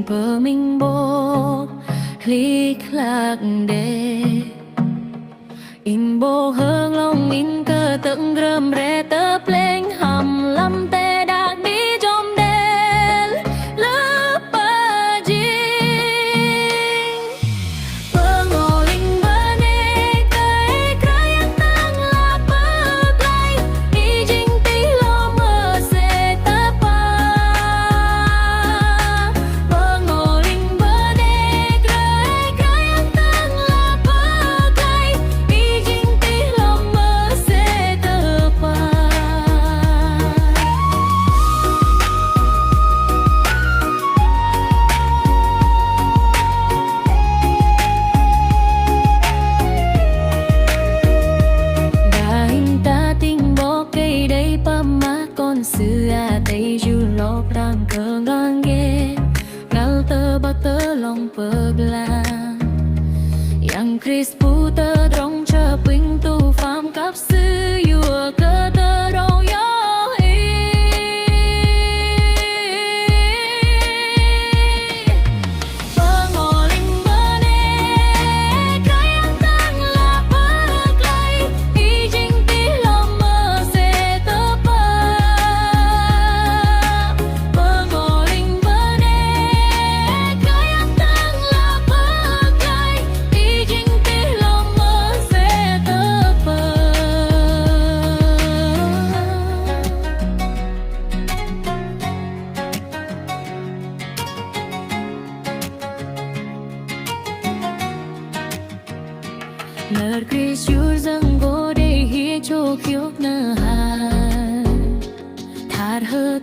tình của mình bố lý lạc đề in bố hương lòng in cơ tượng rơm rê tớp lên hầm lâm tê đã đi trong đêm lớp ba gì bơ ngô linh bơ nê cây cây ăn tăng là bơ cây đi chính tí lo mơ sẽ tớp ba bơ ngô linh bơ nê cây cây ăn tăng là bơ cây đi chính tí lo mơ sẽ tớp ba đã hình ta tình bỏ cây đây pa má con xưa tay du lop đang cờ ngang ghé ngal tơ ba tơ lòng pagla yang Chris pu tơ trong chờ ping tu pham cáp sư yua cơ tơ đâu yo bơ ngô linh bơ nê cây ăn tăng là bơ cây đi chính tí lo mơ sẽ tớp ba bơ ngô linh bơ nê cây ăn tăng là bơ cây đi chính tí lo mơ sẽ tớp ba Lỡ Chris yur dâng vô đây hi cho khiếu nơ hà thạt hơ